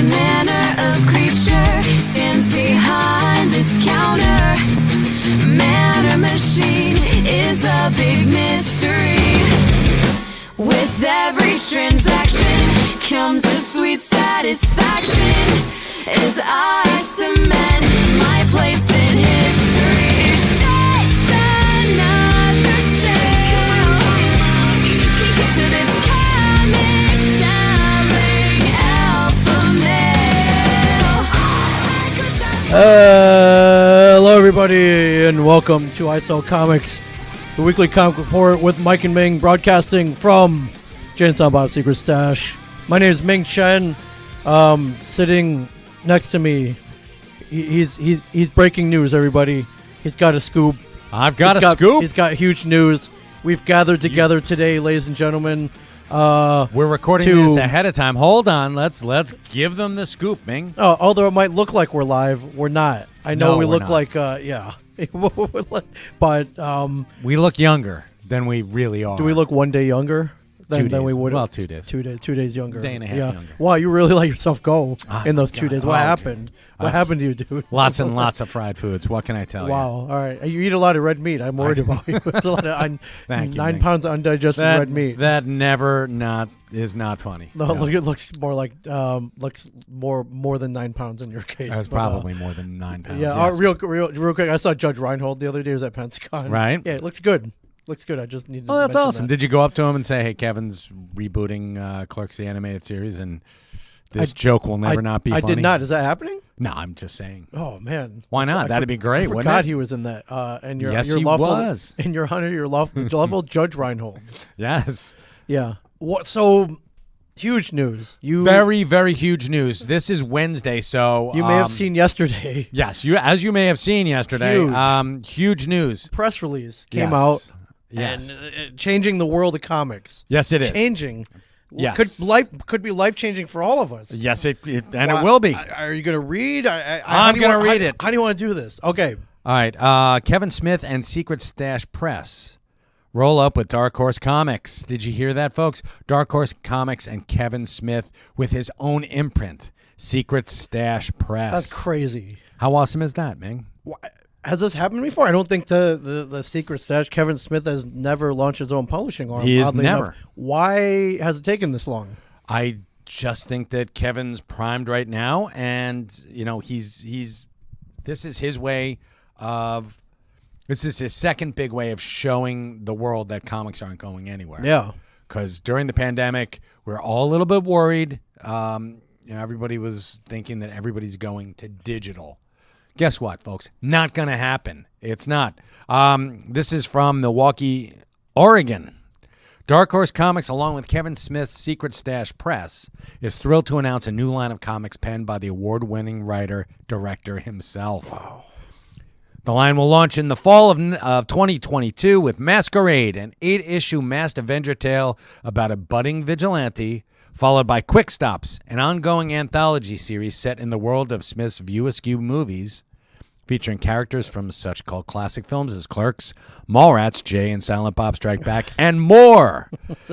manner of creature stands behind this counter? Man or machine is the big mystery. With every transaction comes a sweet satisfaction as I cement my place in history. It's just another sale to this comic selling alpha male. Hello, everybody, and welcome to I Sell Comics, the weekly comic report with Mike and Ming, broadcasting from Jay and Silent Bob's Secret Stash. My name is Ming Chen. Sitting next to me, he's breaking news. Everybody, he's got a scoop. I've got a scoop. He's got huge news. We've gathered together today, ladies and gentlemen. We're recording this ahead of time. Hold on, let's give them the scoop, Ming. Although it might look like we're live, we're not. I know No, we we're look not. like but We look younger than we really are. do we look one day younger than we days. would? Well, 2 days. 2 days younger. Day and a half yeah. younger. Wow, you really let yourself go in those 2 God. days. What Oh, happened? What happened to you, dude? Lots and lots of fried foods. What can I tell you? Wow. All right. You eat a lot of red meat. I'm worried about you. It's a lot of Thank you, 9 Ming. pounds of undigested red meat. That is not funny. No, Yeah. look, it looks more like looks more than 9 pounds in your case. That's but, probably more than 9 pounds. Yeah. yes. Real quick. I saw Judge Reinhold the other day. He was at Pensacon. Right. Yeah. It looks good. Looks good. I just needed. Oh, that's to mention awesome. That. Did you go up to him and say, "Hey, Kevin's rebooting Clerks the animated series, and this joke will never not be I funny"? did not. Is that happening? No, I'm just saying. Oh man. Why not? That'd be great, I wouldn't forgot it? he was in that. And your Yes, he lawful, was. And your level Judge Reinhold. Yes. Yeah. What? So huge news. You Very, very huge news. This is Wednesday, so You may have seen yesterday. Yes, as you may have seen yesterday. Huge news. Press release came Yes. out. Yes. And changing the world of comics. Yes, it is. Changing. Yes. Could be life changing for all of us. Yes, it will be. Are you going to read? I'm going to read it. How do you want to do this? Okay. All right. Kevin Smith and Secret Stash Press roll up with Dark Horse Comics. Did you hear that, folks? Dark Horse Comics and Kevin Smith with his own imprint, Secret Stash Press. That's crazy. How awesome is that, Ming? Has this happened before? I don't think the Secret Stash, Kevin Smith has never launched his own publishing arm. He has oddly never. enough. Why has it taken this long? I just think that Kevin's primed right now, and this is his way of. This is his second big way of showing the world that comics aren't going anywhere. Yeah. Because during the pandemic, we're all a little bit worried. Everybody was thinking that everybody's going to digital. Guess what, folks? Not going to happen. It's not. This is from Milwaukee, Oregon. Dark Horse Comics, along with Kevin Smith's Secret Stash Press, is thrilled to announce a new line of comics penned by the award-winning writer-director himself. Wow. The line will launch in the fall of 2022 with Masquerade, an 8-issue masked Avenger tale about a budding vigilante, followed by Quick Stops, an ongoing anthology series set in the world of Smith's View Askew movies, featuring characters from such cult classic films as Clerks, Mallrats, Jay and Silent Bob Strike Back, and more.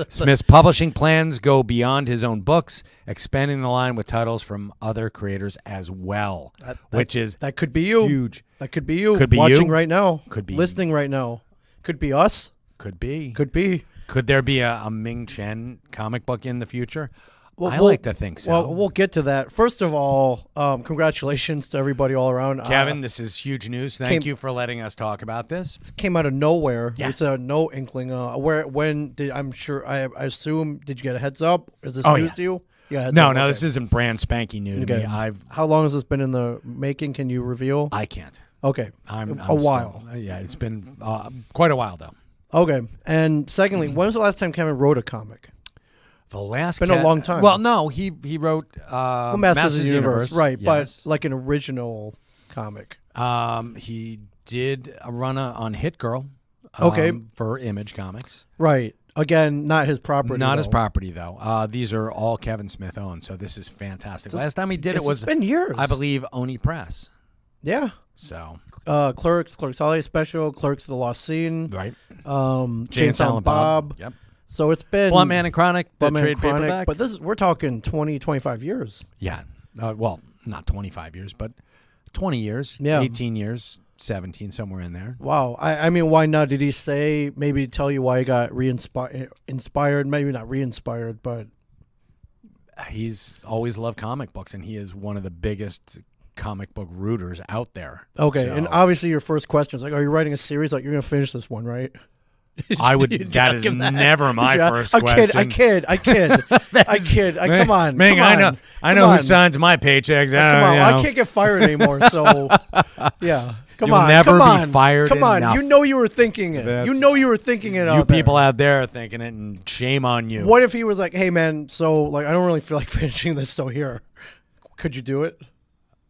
Smith's publishing plans go beyond his own books, expanding the line with titles from other creators as well, That could be you. huge. That could be you. Could be watching you. right now. Could be. listening right now. Could be us. Could be. Could be. Could there be a Ming Chen comic book in the future? Well, I like to think so. Well, we'll get to that. First of all, congratulations to everybody all around. Kevin, this is huge news. Thank you for letting us talk about this. Came out of nowhere. Yeah. It's no inkling. I assume, did you get a heads up? Is this Oh, news yeah. to you? Yeah. heads No, up, okay. this isn't brand spanking new to me. How long has this been in the making? Can you reveal? I can't. Okay. I'm a while. Yeah, it's been quite a while though. Okay. And secondly, when was the last time Kevin wrote a comic? The last It's been a long time. Well, no, he wrote Masters of the Universe, right? Yes. But like an original comic. He did a run on Hit Girl. Okay. For Image Comics. Right. Again, not his property. Not his though. property though. These are all Kevin Smith owned, so this is fantastic. Last time he did it was It's been years. I believe Oni Press. Yeah. So Clerks Holiday Special, Clerks The Lost Scene, right. Jay and Silent Bob. Yep. So it's been Blunt Man and Chronic, the Blunt Man trade and Chronic, paperback. but we're talking 20, 25 years. Yeah. Well, not 25 years, but 20 years, Yeah. 18 years, 17, somewhere in there. Wow. I mean, why not? Did he say, maybe tell you why he got inspired? Maybe not re-inspired, but He's always loved comic books, and he is one of the biggest comic book rooters out there. okay. So, And obviously, your first question is like, "Are you writing a series? Like, you're gonna finish this one, right?" I would. Did you That ask is him that? never my Yeah. first I question. kid. Come on, Ming, come I on. know Come who on. signs my paychecks. Come on, you know. I can't get fired anymore. So, yeah, come You'll on, never come be on. fired Come on, enough. you know you were thinking it. That's- You know you were thinking it. You out there. people out there are thinking it, and shame on you. What if he was like, "Hey, man, so like I don't really feel like finishing this. So here, could you do it?"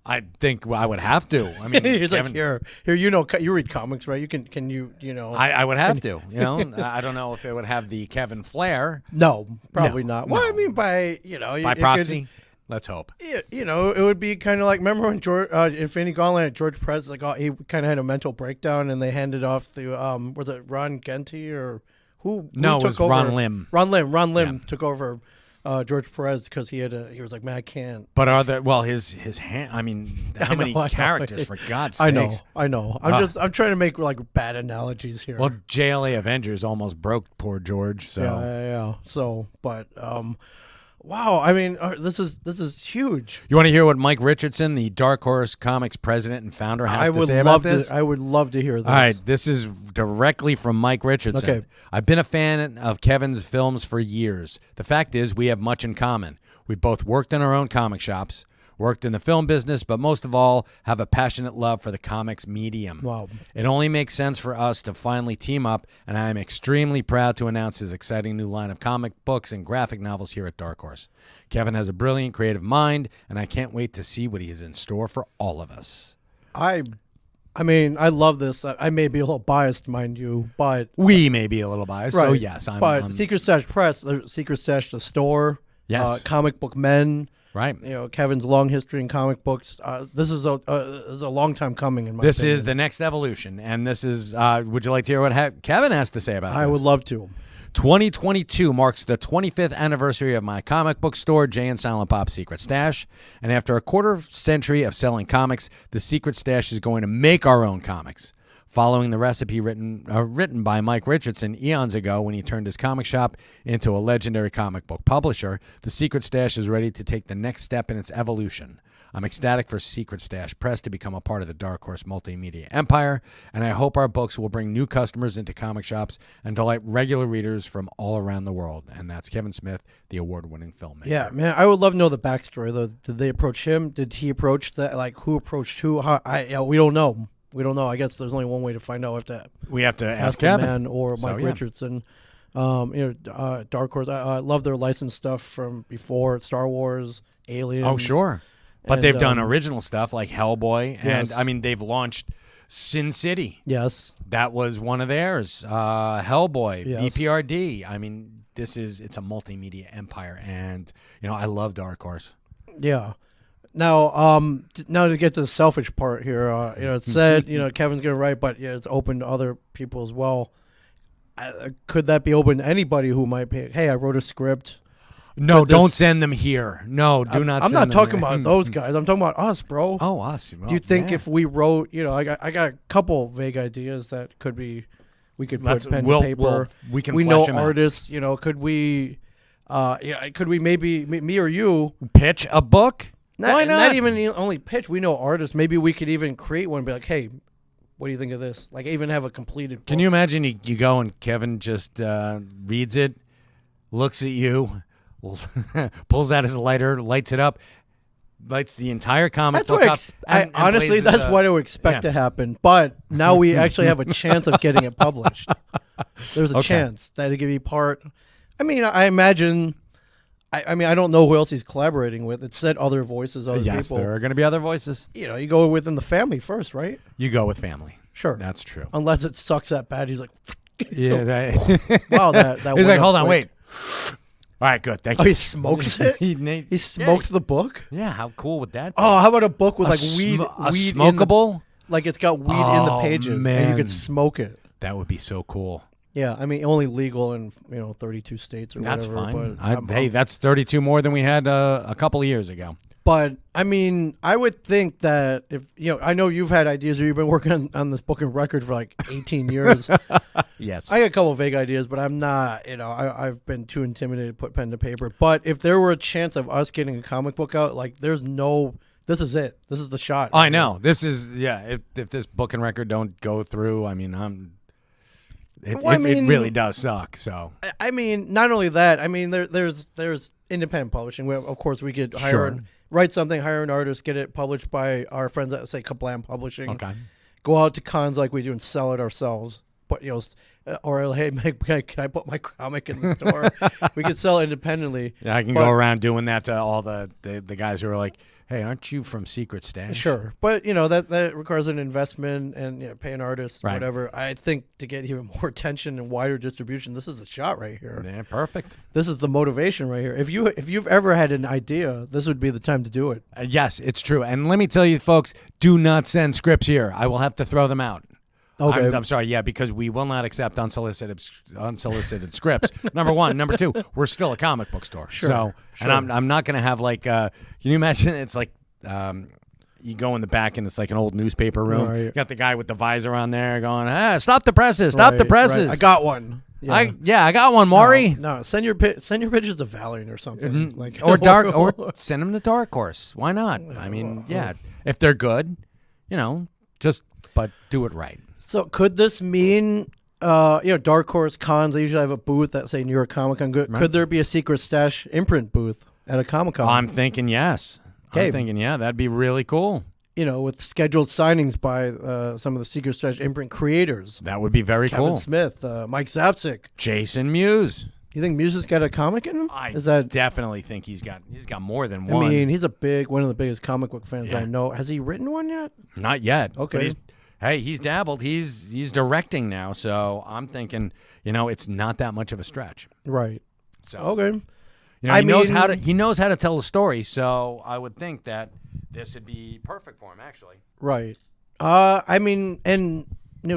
I think I would have to. I mean, He's Kevin, like, "Here, you know, you read comics, right? You can you know?" I would have to. You know, I don't know if it would have the Kevin flair No, probably No, not. Well, I no. mean, by by it proxy. Let's hope. you know, it would be kind of like, remember when Infinity Gauntlet, George Perez, like, he kind of had a mental breakdown, and they handed off the was it Ron Genty or who No, it took was over? Ron Lim. Ron Lim Yeah. took over George Perez because he was like, "Man, I can't." But are there? Well, his hand. I mean, how I know, many I know. characters for God's I know, sakes? I know. Ah. I'm trying to make like bad analogies here. Well, JLA Avengers almost broke poor George. So yeah. So, but wow. I mean, this is huge. you want to hear what Mike Richardson, the Dark Horse Comics president and founder, has I to would say love about this? I would love to hear this. All right, this is directly from Mike Richardson. Okay. I've been a fan of Kevin's films for years. The fact is, we have much in common. We both worked in our own comic shops, worked in the film business, but most of all, have a passionate love for the comics medium. Wow. It only makes sense for us to finally team up, and I am extremely proud to announce his exciting new line of comic books and graphic novels here at Dark Horse. Kevin has a brilliant creative mind, and I can't wait to see what he has in store for all of us. I mean, I love this. I may be a little biased, mind you, but We may be a little biased, so right. yes, But Secret Stash Press, Secret Stash the store, Yes. Comic Book Men. right. You know, Kevin's long history in comic books. This is a long time coming in my This opinion. is the next evolution, and this is. Would you like to hear what Kevin has to say about this? I would love to. 2022 marks the 25th anniversary of my comic book store, Jay and Silent Bob's Secret Stash. And after a quarter century of selling comics, the Secret Stash is going to make our own comics. Following the recipe written by Mike Richardson eons ago when he turned his comic shop into a legendary comic book publisher, the Secret Stash is ready to take the next step in its evolution. I'm ecstatic for Secret Stash Press to become a part of the Dark Horse multimedia empire, and I hope our books will bring new customers into comic shops and delight regular readers from all around the world. And that's Kevin Smith, the award-winning filmmaker. Yeah, man, I would love to know the backstory. Though, did they approach him? Did he approach that? Like, who approached who? We don't know. We don't know. I guess there's only one way to find out. We have to ask the Kevin. man or So, Mike yeah. Richardson. Dark Horse. I love their licensed stuff from before Star Wars, Aliens. Oh, sure. But And, they've done original stuff like Hellboy, and Yes. I mean they've launched Sin City. Yes. That was one of theirs. Hellboy, Yes. BPRD. I mean, it's a multimedia empire, and I love Dark Horse. Yeah. Now, now to get to the selfish part here, it said, Kevin's gonna write, but it's open to other people as well. Could that be open to anybody who might be? Hey, I wrote a script. No, But this- don't send them here. No, do not. I'm send not them talking here. about those guys. I'm talking about us, bro. Oh, us. Well, Do you think yeah. if we wrote, I got a couple vague ideas that could be, we could Let's- put pen we'll- to paper. we can we flesh know them out. artists. Could we, could we maybe me or you? pitch a book? Why Not not? even only pitch. We know artists. Maybe we could even create one and be like, hey, what do you think of this? Like, even have a completed book. Can you imagine you go and Kevin just reads it, looks at you, pulls out his lighter, lights it up, lights the entire comic That's book what up. and honestly, blazes that's a- what I would expect yeah. to happen. But now we actually have a chance of getting it published. There's a Okay. chance that it could be part. I mean, I imagine. I mean, I don't know who else he's collaborating with. It said other voices, other Yes, people. there are going to be other voices. You go within the family first, right? You go with family. Sure. That's true. Unless it sucks that bad, he's like, Yeah. wow, that. He's went like, up quick. All quick. right, good. Thank Oh, you. he smokes it. He smokes the book. Yeah, how cool would that be? Oh, how about a book with a like weed? a weed in the- smokable? like it's got weed in the Oh, pages, and you man. could smoke it. That would be so cool. Yeah, I mean, only legal in 32 states or That's whatever. fine. But Hey, that's 32 more than we had a couple of years ago. But I mean, I would think that if I know you've had ideas, or you've been working on this book and record for like 18 years. Yes. I got a couple of vague ideas, but I'm not. I've been too intimidated to put pen to paper. But if there were a chance of us getting a comic book out, like there's no. This is it. This is the shot. I know. This is If this book and record don't go through, I mean, it really does suck. So I mean, not only that. I mean, there's independent publishing. Of course, we could write something, hire an artist, get it published by our friends at say Kablam Publishing. Okay. Go out to cons like we do and sell it ourselves. But or hey, can I put my comic in the store? We could sell it independendly. Yeah, I can go around doing that to all the guys who are like, hey, aren't you from Secret Stash? Sure, but that requires an investment and pay an artist, right. Whatever. I think to get even more attention and wider distribution, this is the shot right here. Yeah, perfect. This is the motivation right here. If you've ever had an idea, this would be the time to do it. Yes, it's true. And let me tell you, folks, do not send scripts here. I will have to throw them out. Okay. I'm sorry, because we will not accept unsolicited scripts. Number one. Number two, we're still a comic book store. Sure. And I'm not going to have like, can you imagine it's like you go in the back and it's like an old newspaper room. Right. You got the guy with the visor on there going, stop the presses, stop the presses. Right. I got one. Yeah. I got one, Maury. No, send your pictures to Valiant or something. Or send them to Dark Horse. Why not? I mean, if they're good, but do it right. So could this mean, Dark Horse cons, they usually have a booth that say New York Comic Con. Could there be a Secret Stash imprint booth at a Comic Con? I'm thinking yes. Okay. I'm thinking, that'd be really cool. With scheduled signings by some of the Secret Stash imprint creators. That would be very Kevin cool. Smith, Mike Zapcic. Jason Mewes. You think Mewes has got a comic in him? I definitely think he's got more than one. I mean, he's one of the biggest comic book fans I know. Has he written one yet? Not yet. Okay. But he's dabbled. He's directing now, so I'm thinking, it's not that much of a stretch. Right. So okay. He knows how to tell a story, so I would think that this would be perfect for him, actually. Right.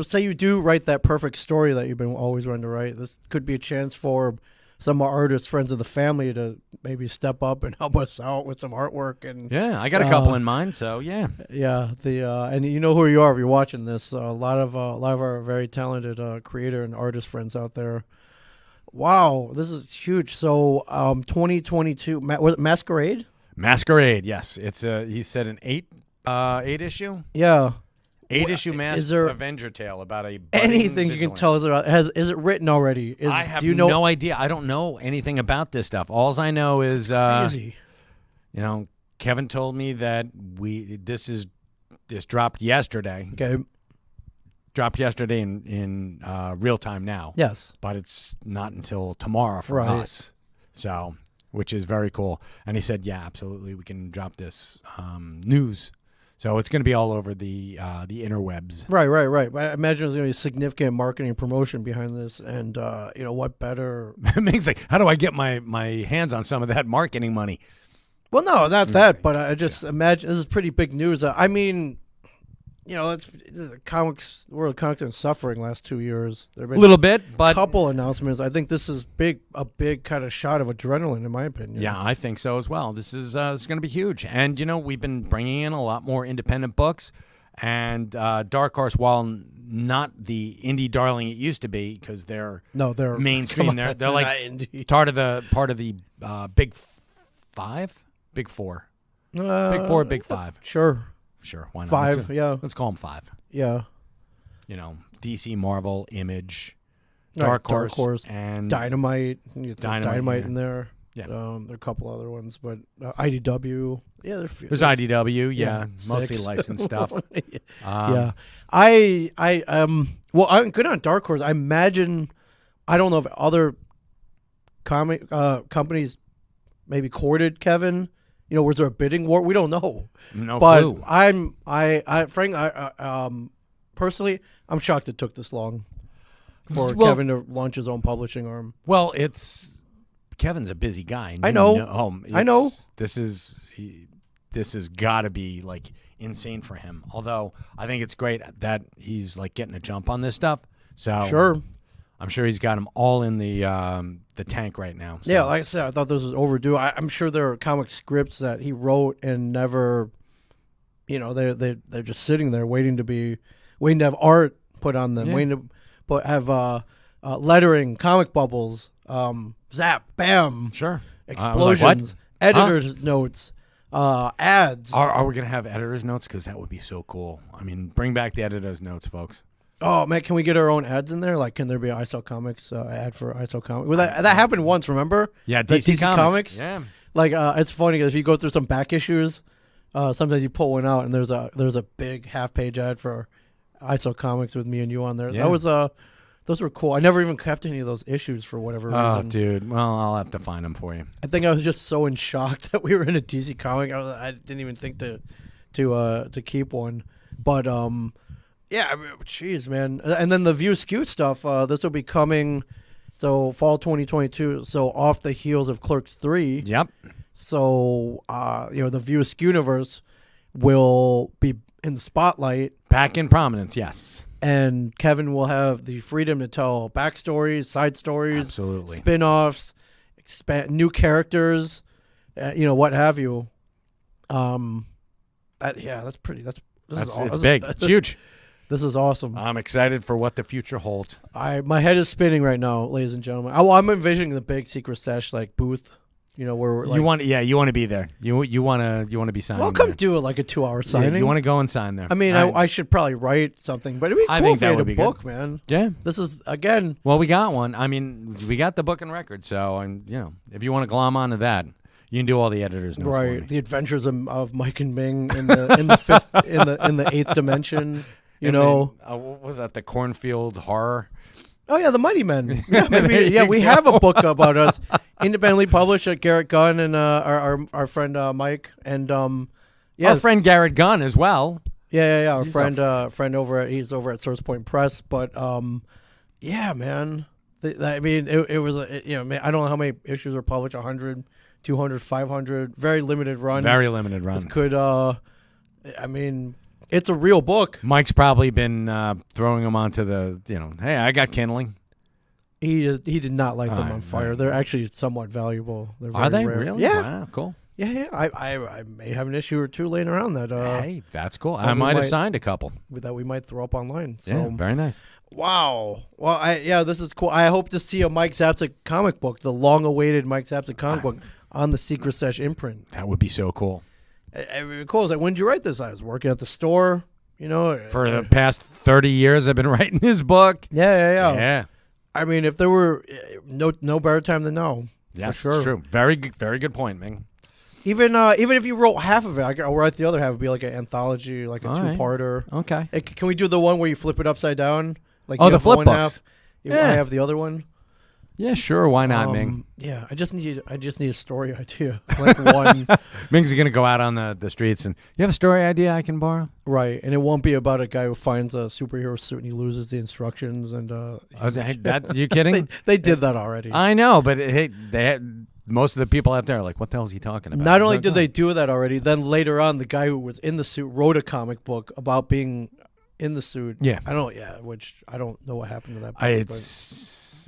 Say you do write that perfect story that you've been always wanting to write. This could be a chance for some artists, friends of the family, to maybe step up and help us out with some artwork. And I got a couple in mind, so yeah. Yeah. And you know who you are if you're watching this. A lot of our very talented creator and artist friends out there. Wow, this is huge. So 2022, was it Masquerade? Masquerade, yes. It's he said an 8 issue. Yeah. 8-issue Avenger tale about a anything you can tell us about? Is it written already? I have no idea. I don't know anything about this stuff. All I know is crazy. Kevin told me that this dropped yesterday. Okay. Dropped yesterday in real time now. Yes. But it's not until tomorrow for us. So, which is very cool. And he said, yeah, absolutely, we can drop this news. So it's going to be all over the interwebs. Right. But I imagine there's going to be significant marketing promotion behind this, and what better? Ming's like, how do I get my hands on some of that marketing money? Well, no, not that, but I just imagine this is pretty big news. I mean, that's the world of comics been suffering last 2 years. There have been a little bit, but a couple announcements. I think this is a big kind of shot of adrenaline, in my opinion. Yeah, I think so as well. This is going to be huge, and we've been bringing in a lot more independent books, and Dark Horse, while not the indie darling it used to be, because they're mainstream. They're like part of the big five, big four, big five. Sure, why not? 5, Let's call them 5. Yeah. DC, Marvel, Image, Dark Horse, Horse, and Dynamite. Dynamite in there. Yeah. There are a couple other ones, but IDW. Yeah, there's IDW. Mostly licensed stuff. Yeah. I'm good on Dark Horse. I imagine, I don't know if other comic companies maybe courted Kevin. Was there a bidding war? We don't know. No clue. But personally, I'm shocked it took this long for Kevin to launch his own publishing arm. Well, Kevin's a busy guy. I know. I know. This has got to be like insane for him. Although I think it's great that he's like getting a jump on this stuff. So sure. I'm sure he's got them all in the tank right now. So. Yeah, like I said, I thought this was overdue. I'm sure there are comic scripts that he wrote and never, they're just sitting there waiting to have art put on them, waiting to have lettering, comic bubbles, zap, bam, Sure, explosions, editor's notes, ads. Are we gonna have editor's notes? Because that would be so cool. I mean, bring back the editor's notes, folks. Oh man, can we get our own ads in there? Like, can there be an ISO Comics ad for ISO Comics? Well, that happened once, remember? Yeah, Like DC Comics. Yeah, like it's funny because if you go through some back issues, sometimes you pull one out and there's a big half-page ad for ISO Comics with me and you on there. Yeah. That was those were cool. I never even kept any of those issues for whatever reason. Oh, dude. Well, I'll have to find them for you. I think I was just so in shock that we were in a DC comic. I didn't even think to keep one. But yeah, I mean, jeez, man. And then the View Skew stuff. This will be coming. So fall 2022. So off the heels of Clerks 3. Yep. So the View Skew universe will be in the spotlight. Back in prominence, yes. And Kevin will have the freedom to tell backstories, side stories, Absolutely. spin-offs, expand new characters, what have you. That's pretty. It's big. It's huge. This is awesome. I'm excited for what the future holds. My head is spinning right now, ladies and gentlemen. I'm envisioning the big Secret Stash booth. Where we're you want to be there. You want to be signing. Well, come there. do it like a 2-hour signing. Yeah, you want to go and sign there. I mean, I should probably write something, but it'd be cool I think if that we would had be a book, good. man. Yeah. This is again. Well, we got one. I mean, we got the book and record. So, if you want to glom onto that, you can do all the editors notes for me. Right, the adventures of Mike and Ming in the fifth in the eighth dimension. What was that? The Cornfield Horror. Oh yeah, the Mighty Men. Yeah, maybe, we have a book about us, independently published at Garrett Gunn and our friend Mike and Our friend Garrett Gunn as well. Yeah. Our friend he's over at Source Point Press, but yeah, man. I mean, it was I don't know how many issues were published, 100, 200, 500, very limited run. Very limited run. I mean, it's a real book. Mike's probably been throwing them onto the, hey, I got kindling. He did not light them on fire. They're actually somewhat valuable. They're very Are they rare. really? Yeah. Wow, cool. Yeah. I may have an issue or two laying around that. Hey, that's cool. I might have signed a couple that we might throw up online. So. Yeah, very nice. Wow. Well, this is cool. I hope to see a Mike Zapcic comic book, the long-awaited Mike Zapcic comic book, on the Secret Stash imprint. That would be so cool. Cool. It's like, when did you write this? I was working at the store, For the past 30 years, I've been writing this book. Yeah. I mean, if there were no better time than now. Yes, for sure. It's true. Very good point, Ming. Even if you wrote half of it, I'll write the other half. It'd be like an anthology, like a two-parter. Okay. Can we do the one where you flip it upside down? Like the flip books. I have the other one. Yeah, sure. Why not, Ming? Yeah, I just need a story idea, like one. Ming's gonna go out on the streets and you have a story idea I can borrow. Right, and it won't be about a guy who finds a superhero suit and he loses the instructions and. You kidding? They did that already. I know, but hey, most of the people out there are like, what the hell is he talking about? Not only did they do that already, then later on, the guy who was in the suit wrote a comic book about being in the suit. Yeah. Which I don't know what happened to that book.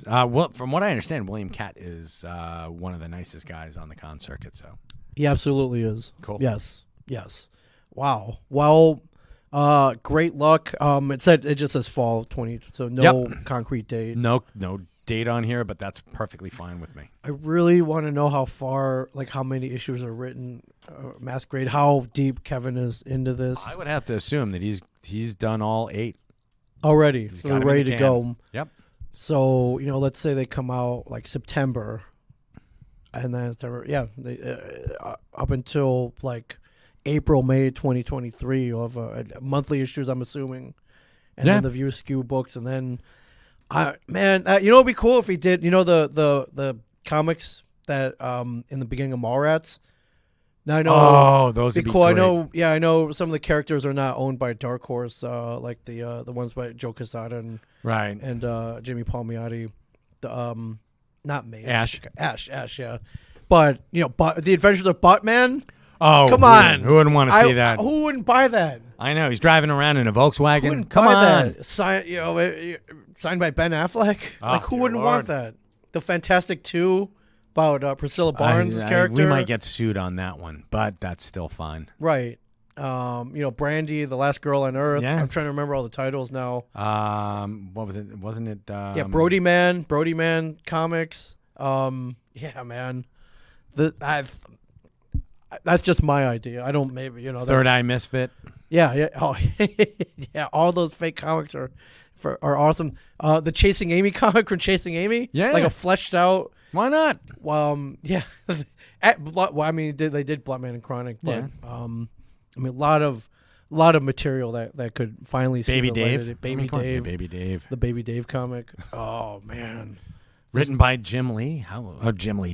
Well, from what I understand, William Catt is one of the nicest guys on the con circuit. So he absolutely is. Cool. Yes. Wow. Well, great luck. It just says fall 20, so no concrete date. No date on here, but that's perfectly fine with me. I really want to know how many issues are written, mass grade, how deep Kevin is into this. I would have to assume that he's done all 8 already. So they're ready to go. Yep. So, let's say they come out like September, and then up until like April, May 2023, you'll have monthly issues, I'm assuming, and then the View Skew books, and then, it'd be cool if he did, the comics that in the beginning of Mallrats. Now I know. Oh, those would be cool. great. I know some of the characters are not owned by Dark Horse, like the ones by Joe Quesada and Jimmy Palmiotti. The not me. Ash, yeah. But the Adventures of Buttman. Oh, come on! Who wouldn't want to see that? Who wouldn't buy that? I know he's driving around in a Volkswagen. Wouldn't Come buy on. that. Signed by Ben Affleck. Oh, Like, who dear wouldn't Lord. want that? The Fantastic 2 about Priscilla Barnes' character. We might get sued on that one, but that's still fine. Right. Brandy, the last girl on Earth. Yeah. I'm trying to remember all the titles now. What was it? Wasn't it? Brody Man comics. Yeah, man. That's just my idea. I don't Third Eye Misfit. Yeah. Oh, yeah. All those fake comics are awesome. The Chasing Amy comic from Chasing Amy. Yeah. Like a fleshed out. Why not? Yeah. They did Bloodman and Chronic, but Yeah. a lot of material that could finally see Baby the light of Dave. day. Baby Dave. Baby Dave. The Baby Dave comic. Oh man. Written by Jim Lee.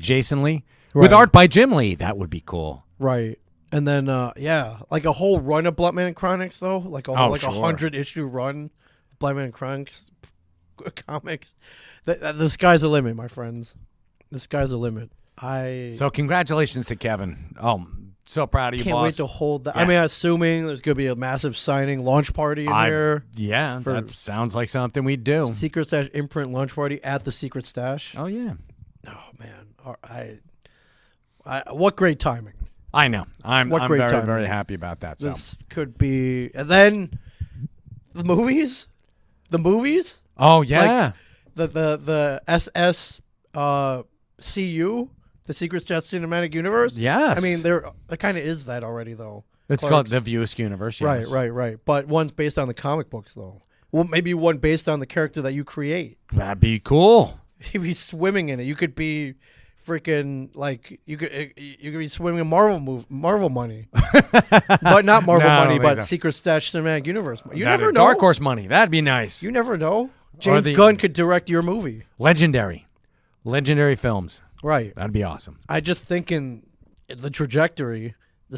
Jason Lee. Right. With art by Jim Lee. That would be cool. Right. And then like a whole run of Bloodman and Chronics though, like a 100-issue run, Bloodman and Chronics comics. The sky's the limit, my friends. The sky's the limit. So congratulations to Kevin. Oh, so proud of you, Can't boss. wait to hold that. Yeah. I mean, assuming there's going to be a massive signing launch party in here. Yeah, for- that sounds like something we'd do. Secret Stash imprint launch party at the Secret Stash. Oh yeah, Oh man, what great timing! I know. I'm What great very timing. very happy about that. So This could be, and then the movies. oh yeah, The SS CU, the Secret Stash Cinematic Universe. yes. I mean, there kind of is that already though. it's called the Viewsk Universe. Yes. Right. But one's based on the comic books though. Well, maybe one based on the character that you create. That'd be cool. You'd be swimming in it. You could be freaking like you could be swimming in Marvel money, but not Marvel No, I don't money, think but so. Secret Stash Cinematic Universe. You That'd never be know. Dark Horse money. That'd be nice. You never know. James the- Gunn could direct your movie. Legendary films. Right. That'd be awesome. I just thinking the trajectory.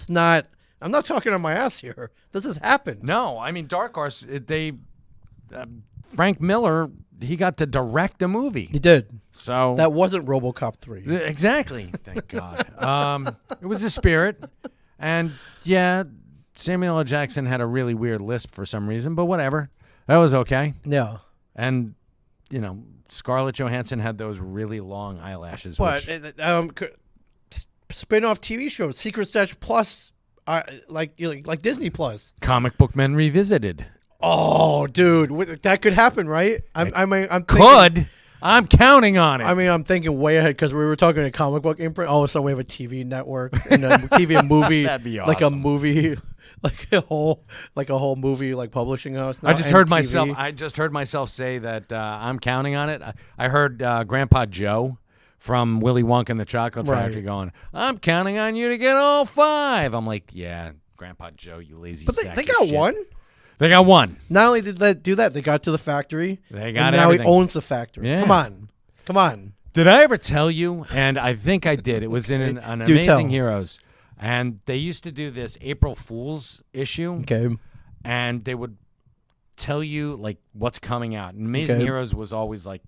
I'm not talking on my ass here. This has happened. No, I mean Dark Horse. Frank Miller. He got to direct a movie. He did. So That wasn't RoboCop 3. exactly. Thank God. It was the spirit, and yeah, Samuel L. Jackson had a really weird lisp for some reason, but whatever. That was okay. Yeah. And Scarlett Johansson had those really long eyelashes. But which, spin-off TV shows, Secret Stash Plus, like Disney Plus. Comic Book Men Revisited. Oh, dude, that could happen, right? I'm thinking, Could. I'm counting on it. I mean, I'm thinking way ahead because we were talking a comic book imprint. All of a sudden, we have a TV network and a TV and movie. That'd be Like a awesome. movie, like a whole movie, like publishing house. Now, I just and heard TV. myself. I just heard myself say that I'm counting on it. I heard Grandpa Joe from Willy Wonka and the Chocolate Right. Factory going, "I'm counting on you to get all 5." I'm like, "Yeah, Grandpa Joe, you lazy But sack they of got shit." one. They got one. Not only did they do that, they got to the factory. They got and now everything. he owns the factory. Yeah. Come on. Did I ever tell you? And I think I did. It was in an Do Amazing tell. Heroes, and they used to do this April Fool's issue. Okay. And they would tell you like what's coming out. And Amazing Okay. Heroes was always like,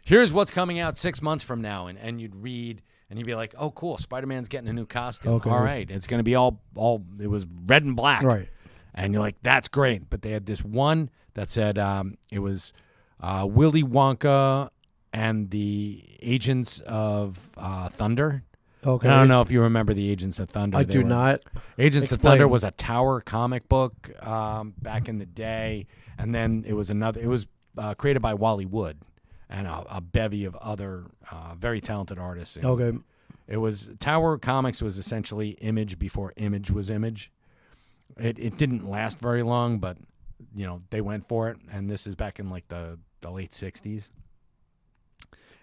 here's what's coming out 6 months from now, and you'd read and you'd be like, oh cool, Spider-Man's getting a new costume. Okay. All right, it's gonna be all it was red and black. Right. And you're like, that's great. But they had this one that said it was Willy Wonka and the Agents of Thunder. Okay. And I don't know if you remember the Agents of Thunder. I They do were- not. Agents of Explain. Thunder was a Tower comic book back in the day, and then it was another. It was created by Wally Wood and a bevy of other very talented artists. And Okay. it was Tower Comics was essentially Image before Image was Image. It didn't last very long, but they went for it, and this is back in like the late '60s.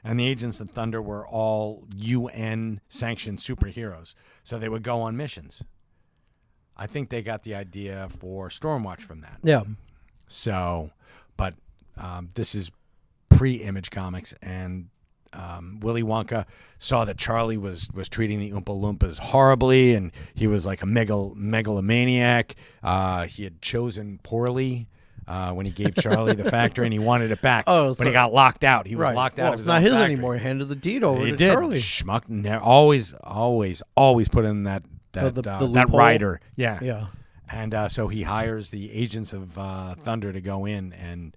And the Agents of Thunder were all UN-sanctioned superheroes, so they would go on missions. I think they got the idea for Stormwatch from that. Yeah. So, but this is pre-Image Comics, and Willy Wonka saw that Charlie was treating the Oompa Loompas horribly, and he was like a megalomaniac. He had chosen poorly when he gave Charlie the factory, and he wanted it back. Oh, but he got locked out. He was Right. locked out Well, of it's his not own his factory. anymore. He handed the deed over He to did. Charlie. Schmuck, always put in that The that loophole? rider. Yeah. Yeah. And so he hires the agents of Thunder to go in and,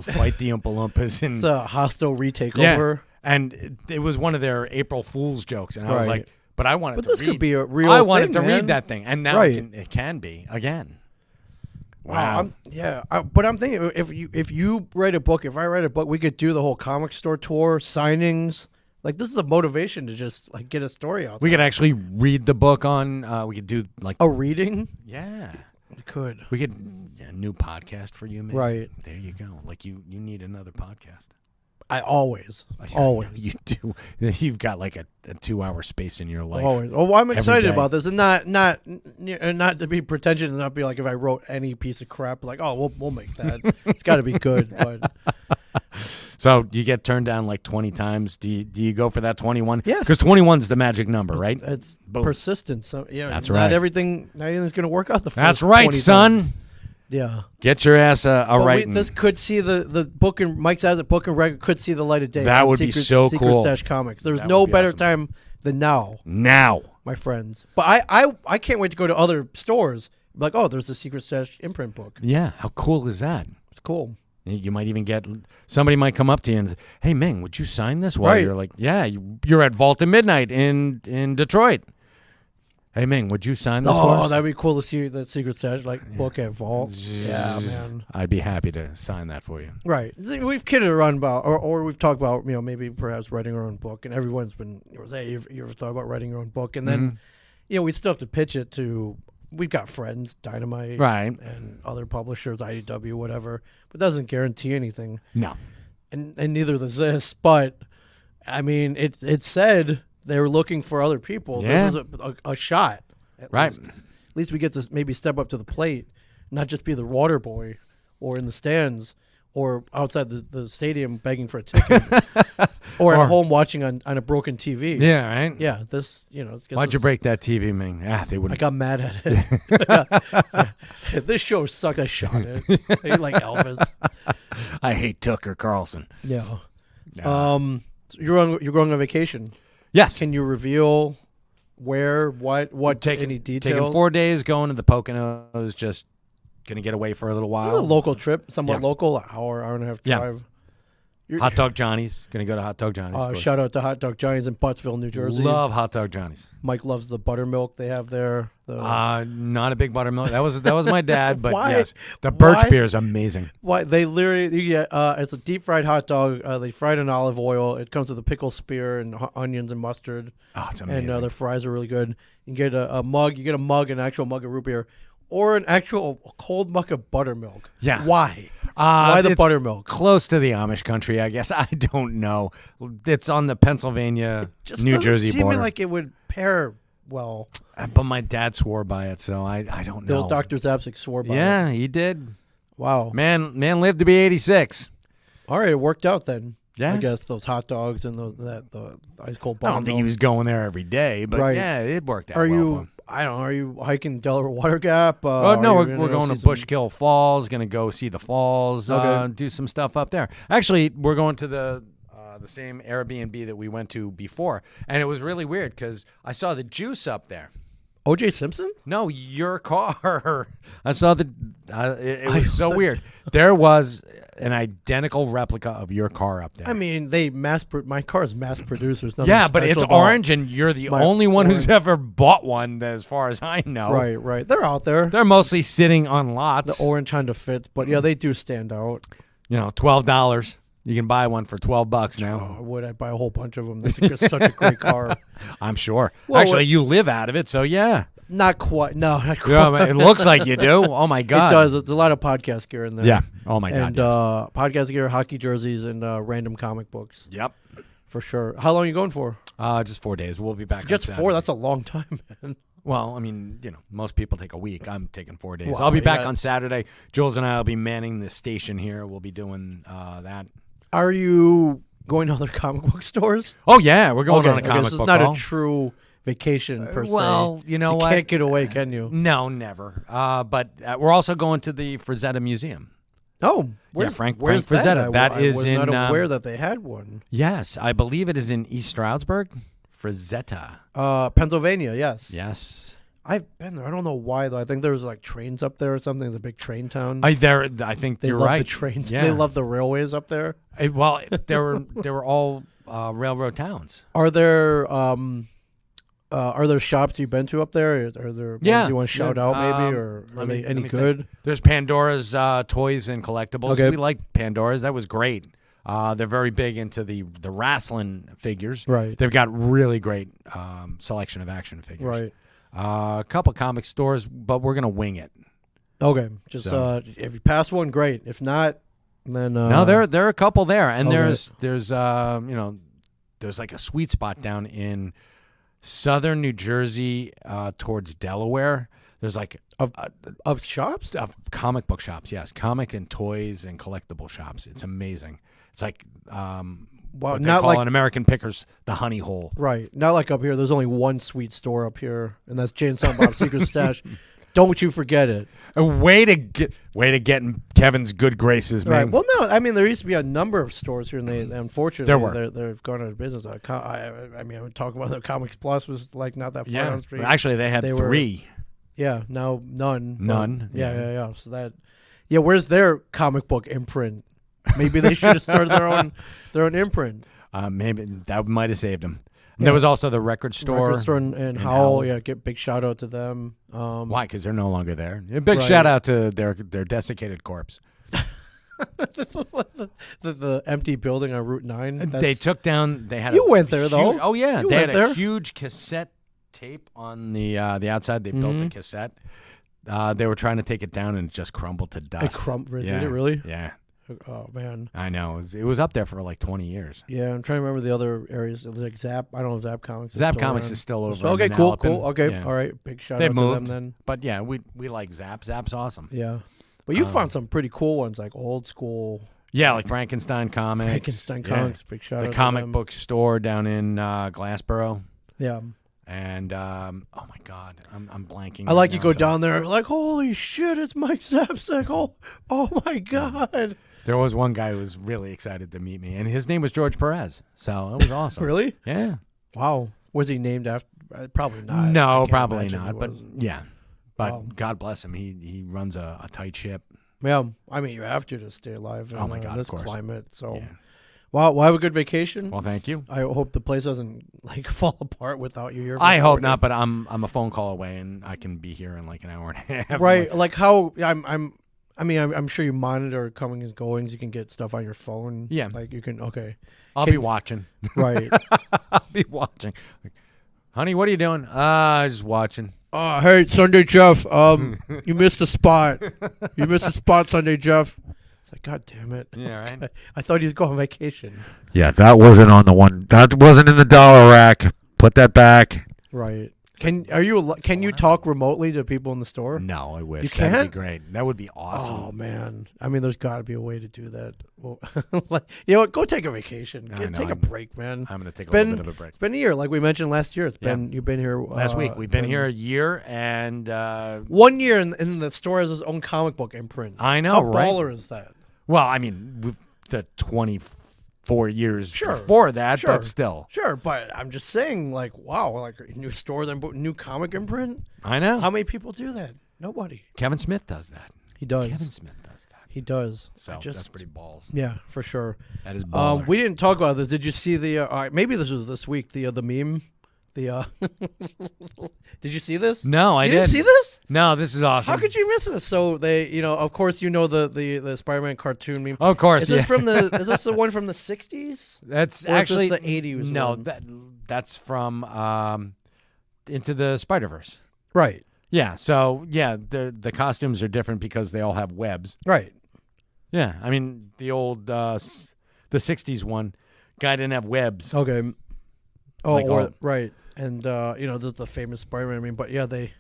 fight the Oompa Loompas. And It's a hostile retakeover. And it was one of their April Fool's jokes. And I was like, but I wanted to this read. could be a real I wanted thing, to man. read that thing. And now it can be again. Wow. But I'm thinking if you write a book, if I write a book, we could do the whole comic store tour, signings. Like, this is the motivation to just like get a story out. We could actually read the book on. We could do like a reading. Yeah, we could. We could new podcast for you, man. Right there, you go. Like you need another podcast. I always. You do. You've got like a 2-hour space in your life. Always. Oh, well, I'm excited about this, and not to be pretentious and not be like if I wrote any piece of crap, like, oh, we'll make that. It's got to be good. But so you get turned down like 20 times. Do you go for that 21? Yes, because 21's the magic number, right? It's persistence. So, that's not right. everything's going to work out the first. That's right, 20 son. times. Yeah. Get your ass a writing. This could see the book, and Mike says it, book and record could see the light of day. That would be so Secret cool. Stash Comics. There's no better time than now. Now, my friends. But I can't wait to go to other stores. Like, oh, there's a Secret Stash imprint book. Yeah, how cool is that? It's cool. You might even get somebody might come up to you and say, "Hey, Ming, would you sign this?" While you're like, "Yeah, you're at Vault at Midnight in Detroit." Hey, Ming, would you sign this for us? Oh, that'd be cool to see the Secret Stash book at Vault. Yeah, man. I'd be happy to sign that for you. Right. We've kidded around about, or we've talked about, maybe perhaps writing our own book, and everyone's been, hey, you ever thought about writing your own book? And then, we still have to pitch it to, we've got friends, Dynamite, right, and other publishers, IDW, whatever, but it doesn't guarantee anything. No. And neither does this, but, I mean, it said they were looking for other people. Yeah. This is a shot. At least we get to maybe step up to the plate, not just be the water boy or in the stands or outside the stadium begging for a ticket or at home watching on a broken TV. Yeah, right? Yeah, this, Why'd you break that TV, Ming? They wouldn't. I got mad at it. This show sucked. I shot it. Like Elvis. I hate Tucker Carlson. Yeah. So you're going on vacation. Yes. Can you reveal where, what any details? Taking 4 days, going to the Poconos, just going to get away for a little while. A local trip, somewhat local, hour and a half drive. Hot Dog Johnny's. Going to go to Hot Dog Johnny's. Shout out to Hot Dog Johnny's in Buttsville, New Jersey. Love Hot Dog Johnny's. Mike loves the buttermilk they have there. Not a big buttermilk. That was my dad, but Why? Yes. The birch beer is amazing. Why they literally you get it's a deep fried hot dog. They fried in olive oil. It comes with a pickle spear and onions and mustard. Oh, it's amazing. And their fries are really good. You get a mug. You get a mug, an actual mug of root beer, or an actual cold mug of buttermilk. Yeah. Why? Why the buttermilk? Close to the Amish country, I guess. I don't know. It's on the Pennsylvania, New Jersey border. Seems like it would pair well. But my dad swore by it, so I don't know. Bill Dr. Zapcic swore by it. Yeah, he did. Wow. Man lived to be 86. All right, it worked out then. Yeah. I guess those hot dogs and the ice cold buttermilk. I don't think he was going there every day, but yeah, it worked out well for him. Are you hiking Delaware Water Gap? No, we're going to Bushkill Falls. Going to go see the falls. Do some stuff up there. Actually, we're going to the same Airbnb that we went to before, and it was really weird because I saw the juice up there. O.J. Simpson? No, your car. I saw it was so weird. There was an identical replica of your car up there. I mean, my car is mass produced. There's nothing yeah, but it's special orange, and you're the only one who's ever bought one, as far as I know. Right. They're out there. They're mostly sitting on lots. The orange Honda Fits, but yeah, they do stand out. $12. You can buy one for $12 now. Oh, would I buy a whole bunch of them? That's such a great car. I'm sure. Well, actually, you live out of it, so yeah. Not quite. No, not quite. Yeah, it looks like you do. Oh my God, it does. It's a lot of podcast gear in there. Yeah. Oh my God. And podcast gear, hockey jerseys, and random comic books. Yep. For sure. How long are you going for? Just 4 days. We'll be back. Just 4. That's a long time, man. Well, I mean, most people take a week. I'm taking 4 days. Wow, I'll be back on Saturday. Jules and I will be manning the station here. We'll be doing that. Are you going to other comic book stores? Oh yeah, we're going on a comic book. It's not call. a true vacation per se. Well, you know what? You can't get away, can you? No, never. But we're also going to the Frazetta Museum. Oh, Frank where's Frazetta. That is in. I was not aware that they had one. Yes, I believe it is in East Stroudsburg. Frazetta. Pennsylvania. Yes. Yes. I've been there. I don't know why though. I think there's like trains up there or something. It's a big train town. I think they you're love right. the trains. Yeah. They love the railways up there. Well, they were all railroad towns. Are there shops you've been to up there? Are there ones you want to shout out maybe, or are they any good? Think. There's Pandora's Toys and Collectibles. Okay. We like Pandora's. That was great. They're very big into the wrestling figures. Right. They've got really great selection of action figures. Right. A couple comic stores, but we're gonna wing it. Okay. Just if you pass one, great. If not, then no, there are a couple there, and okay. there's there's like a sweet spot down in southern New Jersey towards Delaware. There's like of shops, of comic book shops. Yes, comic and toys and collectible shops. It's amazing. It's like what they not call like in American Pickers the honey hole. Right. Not like up here. There's only one sweet store up here, and that's Jay and Silent Bob's Secret Stash. Don't you forget it. A way to get in Kevin's good graces, man. Right. Well, no, I mean there used to be a number of stores here, and they unfortunately they've gone out of business. I mean, I would talk about the Comics Plus was like not that far down the street. Actually, they had three. Yeah. Now none. None. Yeah. So that. Yeah. Where's their comic book imprint? Maybe they should have started their own imprint. Maybe that might have saved them. Yeah. There was also the record store. In Howell. Yeah, get big shout out to them. Why? Because they're no longer there. A big shout out to their desiccated corpse. the empty building on Route 9. They took down. They had. You went there though. Oh yeah, you they had there. a huge cassette tape on the outside. They built a cassette. They were trying to take it down and it just crumbled to dust. Did it really? Yeah. Oh man, I know. It was up there for like 20 years. Yeah, I'm trying to remember the other areas. It was like Zap. I don't know if Zap Comics. Zap Comics is still over. Okay, cool. Okay, yeah. all right. Big shout They've out moved, to them then. But yeah, we like Zap. Zap's awesome. Yeah, but you found some pretty cool ones, like old school. Yeah, like Frankenstein Comics. Big shout out. The to comic them. book store down in Glassboro. Yeah. And oh my God, I'm blanking. I like you go down there like, holy shit, it's Mike Zapcic. Oh my God. There was one guy who was really excited to meet me, and his name was George Perez. So it was awesome. Really? Yeah. Wow. Was he named after? Probably not. No, probably not. But yeah. But Wow. God bless him. He runs a tight ship. Yeah. I mean, you have to stay alive in, Oh my God, in this of course. climate. So, Yeah. wow. Well, have a good vacation. Well, thank you. I hope the place doesn't like fall apart without you here. I hope not, but I'm a phone call away, and I can be here in like an hour and a half. Right. Like how I'm sure you monitor coming and goings. You can get stuff on your phone. Yeah. Like you can. Okay. I'll be watching. Right. I'll be watching. Like, honey, what are you doing? Just watching. Hey, Sunday Jeff. You missed a spot. You missed a spot, Sunday Jeff. It's like, God damn it. Yeah, right. I thought he was going on vacation. Yeah, that wasn't on the one. That wasn't in the dollar rack. Put that back. Right. Can you talk remotely to people in the store? No, I wish. You That'd can't? be great. That would be awesome. Oh man. I mean, there's got to be a way to do that. Well, you know what? Go take a vacation. Take a break, man. I'm going to take a little bit of a break. It's been a year, like we mentioned last year. You've been here last week. We've been here a year and 1 year, and the store has its own comic book imprint. I know, How right? baller is that? Well, I mean, the 24 years Sure. before that, Sure. but still. Sure, but I'm just saying, like, wow, like a new store, then new comic imprint. I know. How many people do that? Nobody. Kevin Smith does that. He does. Kevin Smith does that. He does. So that's pretty balls. Yeah, for sure. That is baller. We didn't talk about this. Did you see the? Maybe this was this week. The meme. The. Did you see this? No, I didn't. didn't See this? No, this is awesome. How could you miss this? So they, of course, the Spider-Man cartoon meme. Of course, Is this from the? Is this the one from the '60s? That's Or is actually this the '80s. no. one? That's from Into the Spider-Verse. Right. Yeah. So yeah, the costumes are different because they all have webs. Right. Yeah. I mean, the old the '60s one guy didn't have webs. Okay. Oh, Like right. And this is the famous Spider-Man meme. But yeah, they.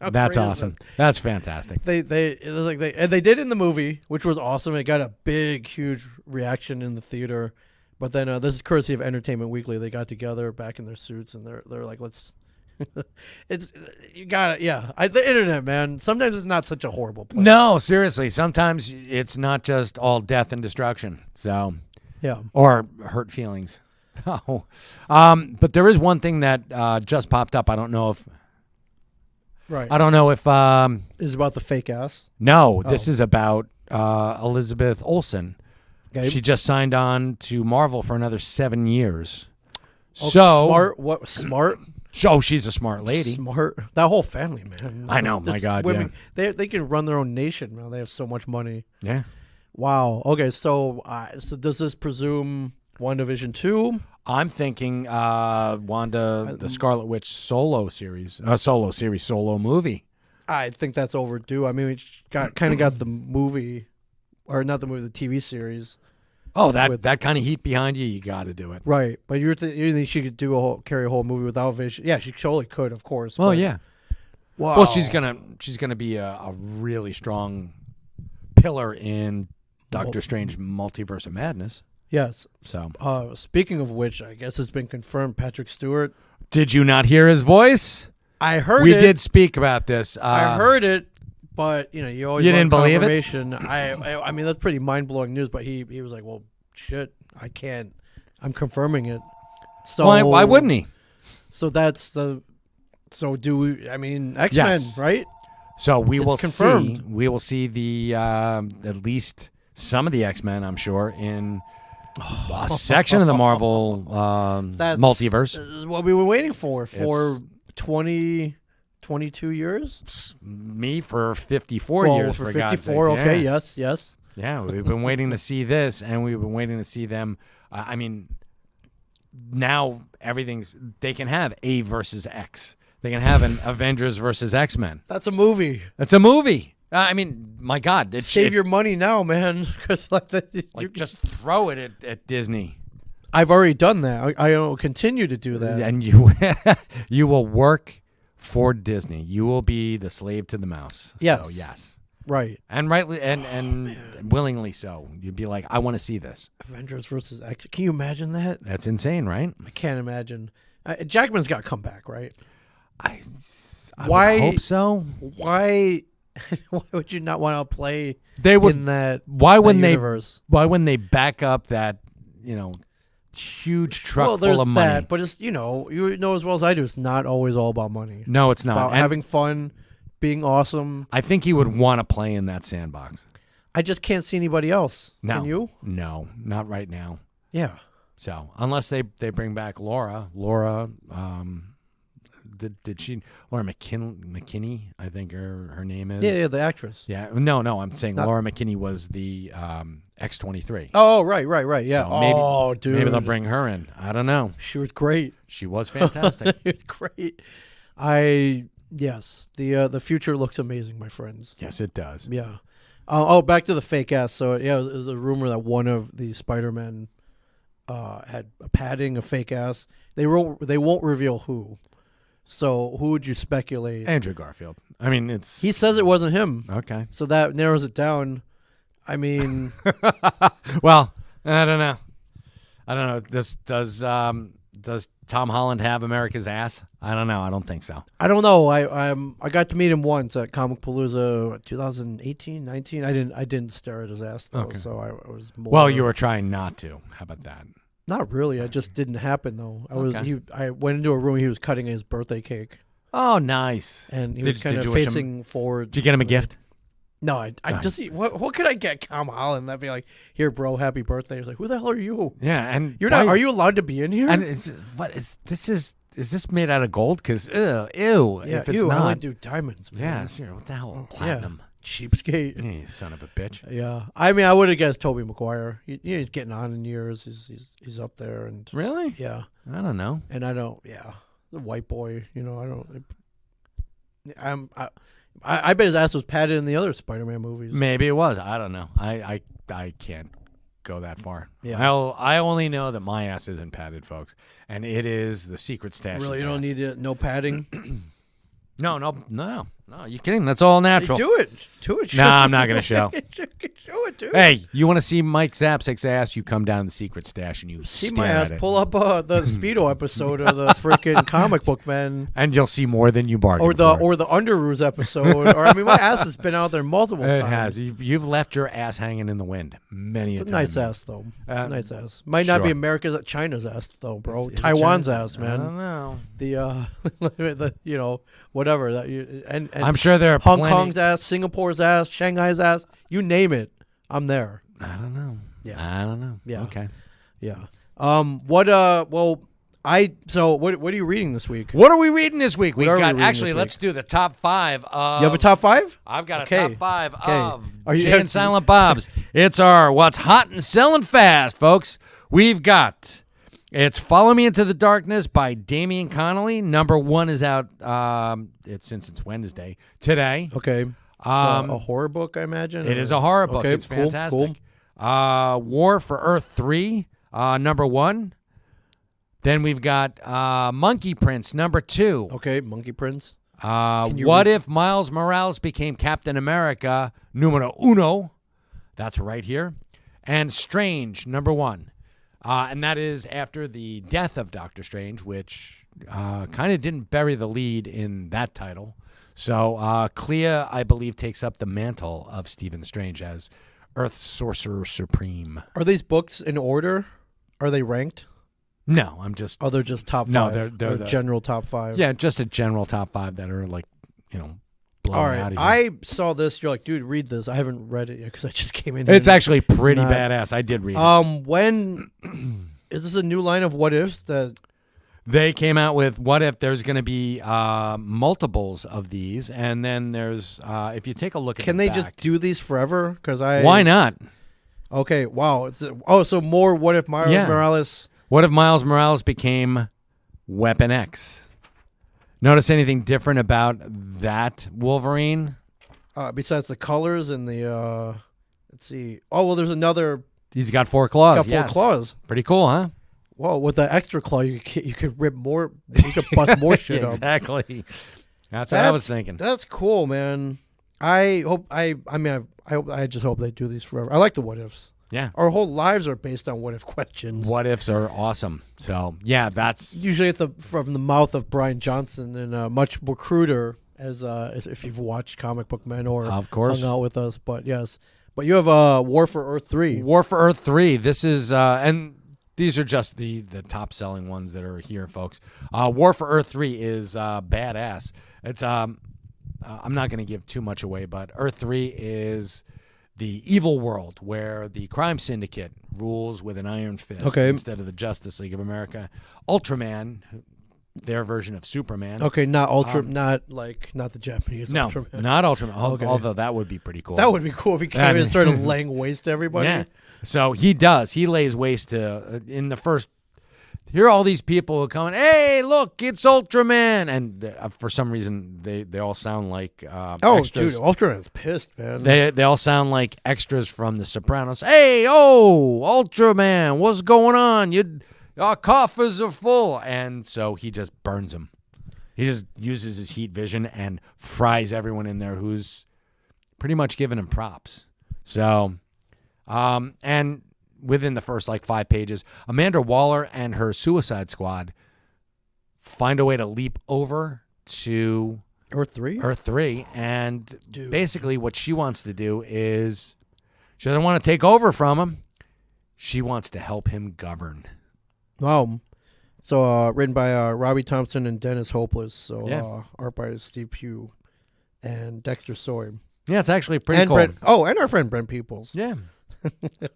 how That's great is awesome. that? That's fantastic. They did in the movie, which was awesome. It got a big, huge reaction in the theater. But then this is courtesy of Entertainment Weekly. They got together back in their suits, and they're like, let's. It's you got it. Yeah, the internet, man. Sometimes it's not such a horrible place. No, seriously. Sometimes it's not just all death and destruction. So Yeah. or hurt feelings. Oh, but there is one thing that just popped up. I don't know if Right. I don't know if Is about the fake ass. no, this is about Elizabeth Olsen. Okay. She just signed on to Marvel for another 7 years. Oh, So smart. What smart? So she's a smart lady. Smart. That whole family, man. I know, my God, Women, they can run their own nation, man. They have so much money. Yeah. Wow. Okay, so does this presume WandaVision 2? I'm thinking Wanda, the Scarlet Witch solo movie. I think that's overdue. I mean, we got the movie, or not the movie, the TV series. Oh, that kind of heat behind you, you got to do it. Right, but you think she could carry a whole movie without Vision? Yeah, she totally could, of course. Oh but, yeah. Wow. Well, she's gonna be a really strong pillar in Doctor Strange Multiverse of Madness. Yes. So, speaking of which, I guess it's been confirmed. Patrick Stewart. did you not hear his voice? I heard We it. did speak about this. I heard it, but you always You want didn't believe it? confirmation. I mean, that's pretty mind blowing news. But he was like, well, shit, I can't. I'm confirming it. So why wouldn't he? So that's the. So do we? I mean, X-Men, Yes. right? So we It's will confirmed. see. We will see the at least some of the X-Men, I'm sure, in a section of the Marvel That's multiverse. This is what we were waiting for 22 years. Me for 54 Well, years for God's 54. sakes. Okay, Yeah. yes. Yeah, we've been waiting to see this, and we've been waiting to see them. I mean, now they can have A versus X. They can have an Avengers versus X-Men. That's a movie. It's a movie. I mean, my God. Save your money now, man. Because just throw it at Disney. I've already done that. I will continue to do that. And you you will work for Disney. You will be the slave to the mouse. Yes. So, yes. Right. And rightly and willingly so. You'd be like, I want to see this. Avengers versus X. Can you imagine that? That's insane, right? I can't imagine. Jackman's got to come back, right? I Why- would hope so. Why would you not want to play They would. in that Why wouldn't they? universe? Why wouldn't they back up that huge truck Well, there's full of money? that, but it's you know as well as I do, it's not always all about money. No, it's not. About And having fun, being awesome. I think he would want to play in that sandbox. I just can't see anybody else. No, Can you? No, not right now. Yeah. So unless they bring back Laura, did she Laura McKinney? I think her name is. Yeah, the actress. Yeah. No, I'm saying Not- Laura McKinney was the X-23. Oh, right. Yeah. So maybe, oh, dude. maybe they'll bring her in. I don't know. She was great. She was fantastic. It was great. Yes. The future looks amazing, my friends. Yes, it does. Yeah. Back to the fake ass. So yeah, it was a rumor that one of the Spider-Men had a padding, a fake ass. They won't reveal who. So who would you speculate? Andrew Garfield. I mean, it's. He says it wasn't him. Okay. So that narrows it down. I mean, Well, I don't know. Does Tom Holland have America's ass? I don't know. I don't think so. I don't know. I got to meet him once at Comic Palooza 2018, 19. I didn't stare at his ass though. Okay. So I was more. Well, you were trying not to. How about that? Not really. It just didn't happen though. Okay. I went into a room. He was cutting his birthday cake, Oh, nice. and he Did- was kind did of you wish him- facing forward. Did you get him a gift? No, I just what could I get Tom Holland? That'd be like, here, bro, happy birthday. He was like, who the hell are you? Yeah, and You're not. Are you allowed to be in here? And is this made out of gold? Because ew. yeah, If it's I only not, do diamonds. Man. yeah, sure. What the hell? Platinum. Cheapskate. Yeah, you son of a bitch. Yeah, I mean, I would have guessed Tobey Maguire. He's getting on in years. He's up there, and Really? yeah, I don't know. and I don't. Yeah, the white boy. I don't. I bet his ass was padded in the other Spider-Man movies. Maybe it was. I don't know. I can't go that far. Yeah. I only know that my ass isn't padded, folks, and it is the secret stash. Really, you don't need it. No padding. No. No, you kidding? That's all natural. Do it. Do it. No, I'm not going to show. Show it, dude. Hey, you want to see Mike Zapcic's ass? You come down to the secret stash and you See stare my ass at it. pull up the Speedo episode of the freaking comic book man, And you'll see more than you bargained or the Underoos episode. Or I mean, my ass has been out there multiple It times. has. You've left your ass hanging in the wind many a It's a time. nice ass though. It's a Um, nice ass. Might not be sure. America's, China's ass though, bro. Is it Taiwan's China's? ass, I man. don't know. The whatever that you and I'm sure there are Hong plenty. Kong's ass, Singapore's ass, Shanghai's ass. You name it, I'm there. I don't know. Yeah. I don't know. Yeah. Okay. Yeah. What are you reading this week? What are we reading this week? What are we reading Actually, this let's week? do the top 5 of. You have a top 5? I've got Okay. a top 5 Okay. of Are you- Jay and Silent Bob's. It's our What's Hot and Selling Fast, folks. We've got it's Follow Me Into the Darkness by Damian Connolly. Number 1 is out. Since it's Wednesday today. Okay. A horror book, I imagine. It is a horror book. Okay, It's cool, fantastic. War for Earth 3, number 1. Then we've got Monkey Prince, number 2. Okay, Monkey Prince. What if Miles Morales became Captain America, numero uno? That's right here. And Strange, number 1. And that is after the death of Doctor Strange, which kind of didn't bury the lead in that title. So Clea, I believe, takes up the mantle of Stephen Strange as Earth's Sorcerer Supreme. Are these books in order? Are they ranked? No, I'm just... Oh, they're just top 5. No, they're Or the- general top 5. Yeah, just a general top 5 that are like, blown All out right. of here. I saw this. You're like, dude, read this. I haven't read it yet because I just came in here. It's actually pretty not- badass. I did read it. When is this a new line of what ifs that? They came out with what if there's going to be multiples of these, and then there's if you take a look at Can the they back, just do these forever? Because why not? Okay. Wow. So more what if Miles Yeah. Morales? What if Miles Morales became Weapon X? Notice anything different about that Wolverine? Besides the colors and the let's see. Oh well, there's another. He's got 4 claws. Got 4 yes. claws. Pretty cool, huh? Whoa, with the extra claw, you could rip more. You could bust more shit up. Exactly. That's what I was thinking. That's cool, man. I hope. I just hope they do these forever. I like the what ifs. Yeah. Our whole lives are based on what if questions. What ifs are awesome. So yeah, that's Usually it's from the mouth of Brian Johnson and Much More Cruder, as if you've watched Comic Book Men or Of course. hung out with us. But yes, but you have War for Earth 3. War for Earth 3. This is and these are just the top selling ones that are here, folks. War for Earth 3 is badass. It's I'm not going to give too much away, but Earth 3 is the evil world where the crime syndicate rules with an iron fist Okay. instead of the Justice League of America. Ultraman, their version of Superman. Okay, not not the Japanese. No, Ultraman. not Ultraman. Okay. Although that would be pretty cool. That would be cool if he came in and started laying waste to everybody. Yeah. So he does. He lays waste to in the first. Here are all these people who come. Hey, look, it's Ultraman, and for some reason they all sound like extras. Dude, Ultraman's pissed, man. They all sound like extras from The Sopranos. Hey, Ultraman, what's going on? Our coffers are full, and so he just burns them. He just uses his heat vision and fries everyone in there who's pretty much giving him props. So, and within the first 5 pages, Amanda Waller and her Suicide Squad find a way to leap over to Earth 3? Earth 3, and Dude. basically what she wants to do is she doesn't want to take over from him. She wants to help him govern. Wow. So, written by Robbie Thompson and Dennis Hopeless. So, Yeah. art by Steve Pugh and Dexter Soy. Yeah, it's actually pretty And cool. Brent, and our friend Brent Peoples. Yeah.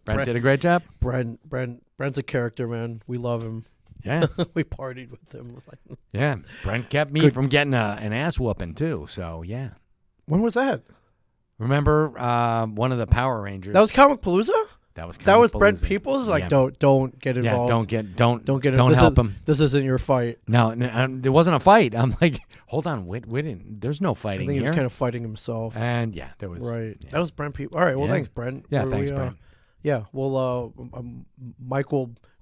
Brent did a great job. Brent's a character, man. We love him. Yeah. We partied with him. Yeah. Brent kept me from getting an ass whooping, too. So, yeah. When was that? Remember one of the Power Rangers? That was Comic Palooza? That was Brent Palooza. Peoples? Yeah. Don't get involved. Yeah, don't This help him. This isn't your fight. No, there wasn't a fight. I'm like, hold on, wait, there's no I fighting think he here. was kind of fighting himself. And yeah, there was. Right. Yeah. That was Brent Peoples. All right. Well, Yeah. thanks, Brent. Yeah, Were thanks, we, Brent. Yeah. Well,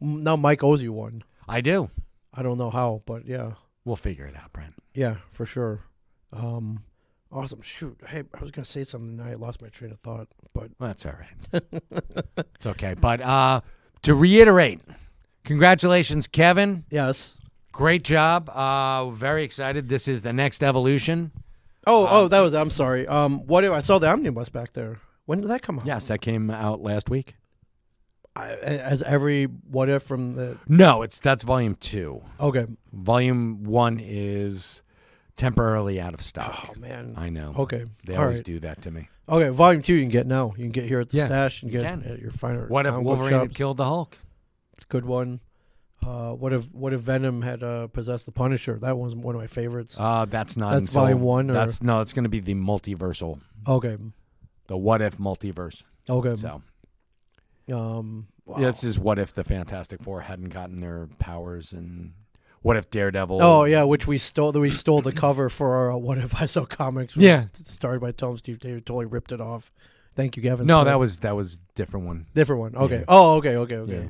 Mike owes you one. I do. I don't know how, but yeah. We'll figure it out, Brent. Yeah, for sure. Awesome. Shoot. Hey, I was gonna say something. And I lost my train of thought, but Well, that's all right. It's okay. But to reiterate, congratulations, Kevin. yes. Great job. Very excited. This is the next evolution. That was. I'm sorry. What if I saw the omnibus back there? When did that come out? Yes, that came out last week. As every what if from the. No, that's volume 2. Okay. Volume 1 is temporarily out of stock. Oh man. I know. Okay. They All always right. do that to me. Okay. Volume 2 you can get now. You can get here at the Yeah, stash and you get can. at your finer. What if comic book Wolverine had shops. killed the Hulk? It's a good one. What if Venom had possessed the Punisher? That was one of my favorites. That's not. That's until, volume 1. Or? It's going to be the multiversal. Okay. The what if multiverse. Okay. So. Wow. This is what if the Fantastic Four hadn't gotten their powers, and what if Daredevil? Oh yeah, which we stole. We stole the cover for our What If I Saw Comics. Which Yeah. started by Tom Steve David. Totally ripped it off. Thank you, Gavin. No, Smith. that was different one. Different one. Okay. Yeah. Oh, okay.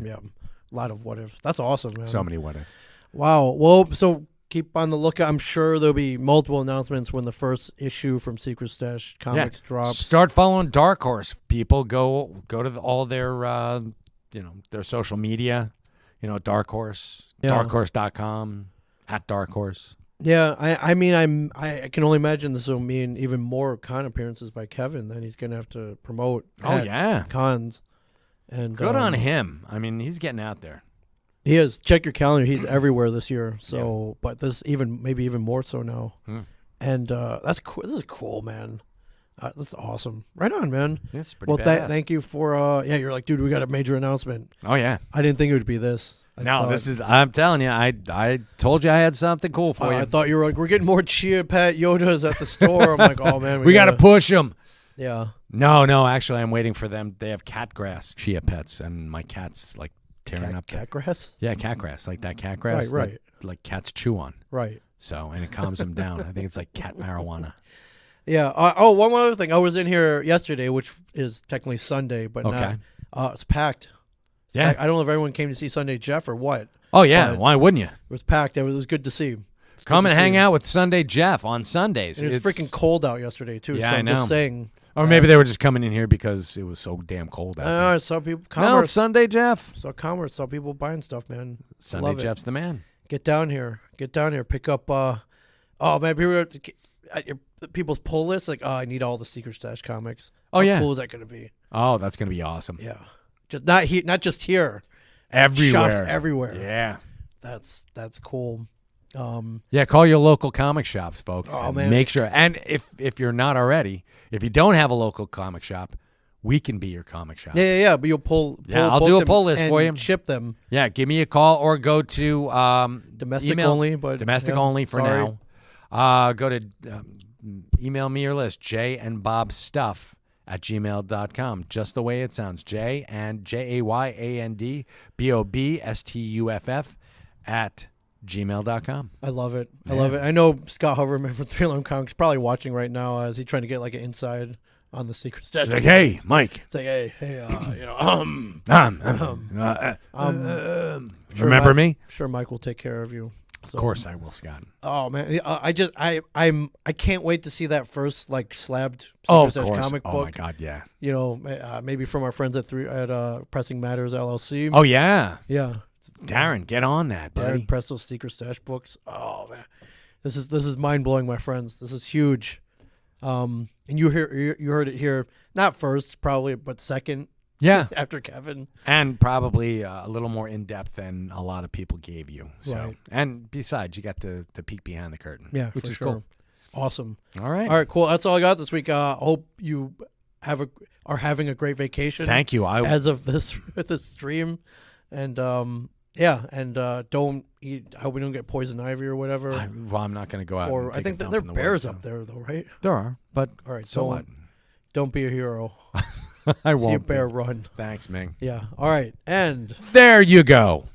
Yeah. A lot of what ifs. That's awesome, man. So many what ifs. Wow. Well, so keep on the lookout. I'm sure there'll be multiple announcements when the first issue from Secret Stash Comics drops. Start following Dark Horse. People go to all their their social media. Dark Horse, Yeah. darkhorse.com, @Dark Horse. Yeah, I mean, I can only imagine this will mean even more con appearances by Kevin that he's going to have to promote. Oh at yeah, cons. And good on him. I mean, he's getting out there. He is. Check your calendar. He's everywhere this year. So, but this maybe even more so now. And that's cool. This is cool, man. That's awesome. Right on, man. It's pretty badass. Thank you for. You're like, dude, we got a major announcement. Oh yeah. I didn't think it would be this. I'm telling you, I told you I had something cool for you. I thought you were like, we're getting more Chia Pet Yodas at the store. I'm like, oh man, we got to push them. Yeah. No, actually, I'm waiting for them. They have cat grass chia pets, and my cat's like tearing up. Cat grass? Yeah, cat grass, like that cat grass. Right. Like cats chew on. Right. So, and it calms them down. I think it's like cat marijuana. Yeah. One other thing. I was in here yesterday, which is technically Sunday, but Okay. it's packed. Yeah. I don't know if everyone came to see Sunday Jeff or what. Oh yeah, but why wouldn't you? It was packed. It was good to see. Come and hang out with Sunday Jeff on Sundays. And it was freaking cold out yesterday too. Yeah, so I I'm know. just saying. Or maybe they were just coming in here because it was so damn cold out there. I saw people. No, it's Commerce. Sunday Jeff. Saw people buying stuff, man. Sunday Love it. Jeff's the man. Get down here. Pick up. Oh man, people at your people's pull list. Like, I need all the Secret Stash comics. Oh How yeah. cool is that going to be? Oh, that's gonna be awesome. Yeah. Just not just here. Everywhere. Shops everywhere. Yeah. That's cool. Yeah, call your local comic shops, folks. Oh, and man. Make sure. And if you're not already, if you don't have a local comic shop, we can be your comic shop. Yeah. But you'll pull. Yeah, I'll books do a and- pull list for and you. Ship them. Yeah, give me a call or go to Domestic email, only, but domestic yeah, only for sorry. now. Go to email me your list, jayandbobstuff@gmail.com. Just the way it sounds. Jay and JAYANDBOBSTUFF@gmail.com. I love it. I love it. I know Scott Hoverman from 311 Comics probably watching right now as he trying to get like an inside on the Secret Stash. Like, hey, Mike. It's like, hey, Remember me? Sure, Mike will take care of you. So, Of course I will, Scott. Oh man, I can't wait to see that first like slabbed Oh, of Secret Stash course. comic Oh, book. my God, yeah. You know, maybe from our friends at Pressing Matters LLC. Oh, yeah. yeah, Darren, get on that, buddy. Darren press those Secret Stash books. Oh man, this is mind blowing, my friends. This is huge. And you heard it here, not first probably, but second. Yeah. After Kevin. And probably a little more in-depth than a lot of people gave you. So, Right. And besides, you got to peek behind the curtain. Yeah, which for is sure. cool. Awesome. All right. All right, cool. That's all I got this week. Hope you are having a great vacation. Thank you. As of this stream, and don't eat. I hope we don't get poison ivy or whatever. I'm not going to go out. Or and I take think a that dump there in are the bears woods, up there though, right? There are, but All right, so what? Don't be a hero. I See won't. a bear be. run. Thanks, Ming. Yeah. All right, and There you go.